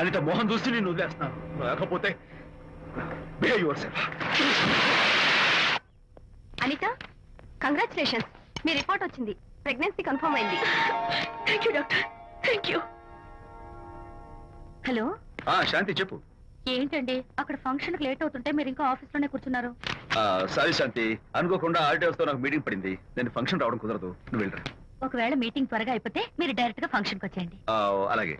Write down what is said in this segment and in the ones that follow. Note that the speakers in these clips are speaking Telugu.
అనిత మోహన్ చూసి నేను వదిలేస్తున్నాను, లేకపోతే అనిత, కంగ్రాచులేషన్స్, మీ రిపోర్ట్ వచ్చింది, ప్రెగ్నెన్సీ కన్ఫర్మ్ అయింది. Thank you doctor, thank you. Hello Shanti చెప్పు. ఏంటండి అక్కడ ఫంక్షన్ కి లేట్ అవుతుంటే మీరు ఇంకా ఆఫీస్ లోనే కూర్చున్నారు? సారీ శాంతి, అనుకోకుండా ఆర్టీఎస్ తో నాకు మీటింగ్ పడింది, నేను ఫంక్షన్ రావడం కుదరదు, నువ్వు వెళ్ళరా. ఒకవేళ మీటింగ్ త్వరగా అయిపోతే మీరు డైరెక్ట్ గా ఫంక్షన్ కి వచ్చేయండి. అలాగే.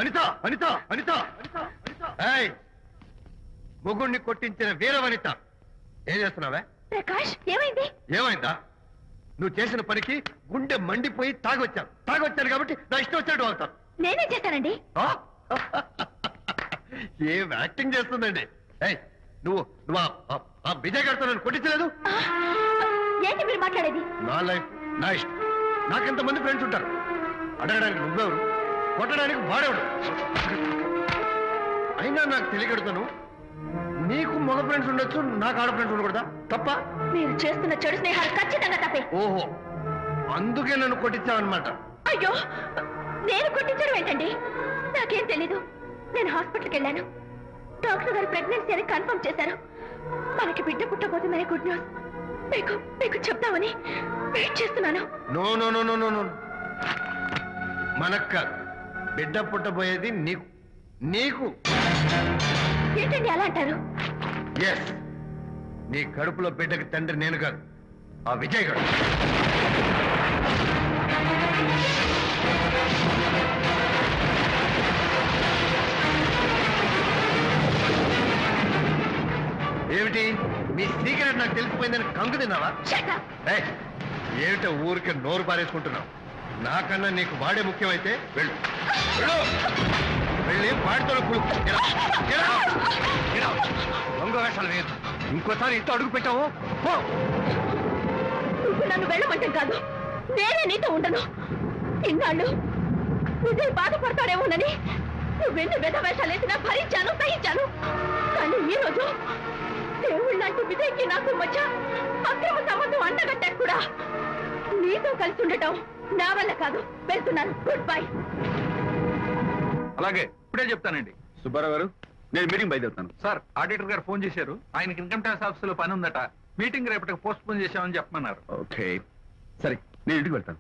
అనిత అనిత అనిత ముగ్గుడిని కొట్టించిన వీర వనిత, ఏం చేస్తున్నావే? ప్రకాష్, ఏమైంది? ఏమైందా? నువ్వు చేసిన పనికి గుండె మండిపోయి తాగొచ్చాను కాబట్టి నా ఇష్టం వచ్చాడు అవుతాను. నేనే చేశానండి. ఏం యాక్టింగ్ చేస్తుందండి. నువ్వు నువ్వు ఆ విజయ్ గారితో నన్ను కొట్టించలేదు. ఏంటి మీరు మాట్లాడేది? నా లైఫ్ నా ఇష్టం, నాకెంతమంది ఫ్రెండ్స్ ఉంటారు. అడగడానికి నువ్వెవరు, కొట్టడానికి వాడేవాడు. అయినా నాకు తెలియకడుతాను, నీకు మగ ఫ్రెండ్స్ ఉండొచ్చు, నాకు ఆడ ఫ్రెండ్స్ ఉండకూడదా? తప్ప? మీరు చేస్తున్న చెడు స్నేహాలు ఖచ్చితంగా తప్పే. ఓహో, అందుకే నన్ను కొట్టించావన్నమాట. అయ్యో, నేను కొట్టించడం ఏంటండి? నాకేం తెలీదు. నేను హాస్పిటల్కి వెళ్ళాను, డాక్టర్ గారు ప్రెగ్నెన్సీ అని కన్ఫర్మ్ చేశారు. మనకి బిడ్డ పుట్టబోతుందనే గుడ్ న్యూస్ మీకు మీకు చెప్తామని వెయిట్ చేస్తున్నాను. No no no no no no, మనక్క బిడ్డ పుట్టబోయేది నీకు. నీకు ఏంటండి అలా అంటారు? ఎస్, నీ కడుపులో బిడ్డకి తండ్రి నేను కాదు, ఆ విజయ్ గారు. ఏమిటి మీ సీక్రెట్ నాకు తెలిసిపోయిందని కంగు తిన్నావా? ఏమిటో ఊరికి నోరు పారేసుకుంటున్నావు? నాకన్నా నీకు వాడే ముఖ్యమైతే వెళ్ళు, వెళ్ళి వాడితో దొంగ వేషాలు వేయదు. ఇంకోసారి ఇంత అడుగు పెట్టావు నువ్వు నన్ను వెళ్ళమంటాం కాదు, నేనే నీతో ఉండను. ఇన్నాళ్ళు విజయ్ బాధపడతాడేమోనని నువ్వెన్ని వేషాలు వేసినా భరించాను, సహించాను. కానీ ఈ రోజు దేవుళ్ళంటూ విజయ్కి నాకు మధ్య అక్రమ సంబంధం అంటగట్టాడు కూడా. నీతో కలిసి ఉండటం నా వల్ల కాదు, వెళ్తున్నాను. Good bye. అలాగే, ఇప్పుడే చెప్తానండి. సుబ్బారావు గారు, నేను మీటింగ్ బయలుదేరుతాను. సార్, ఆడిటర్ గారు ఫోన్ చేశారు, ఆయనకి ఇన్కమ్ ట్యాక్స్ ఆఫీస్ లో పని ఉందట, మీటింగ్ రేపటికి పోస్ట్ పోన్ చేశామని చెప్పమన్నారు. ఓకే, సరే, నేను ఇంటికి వెళ్తాను.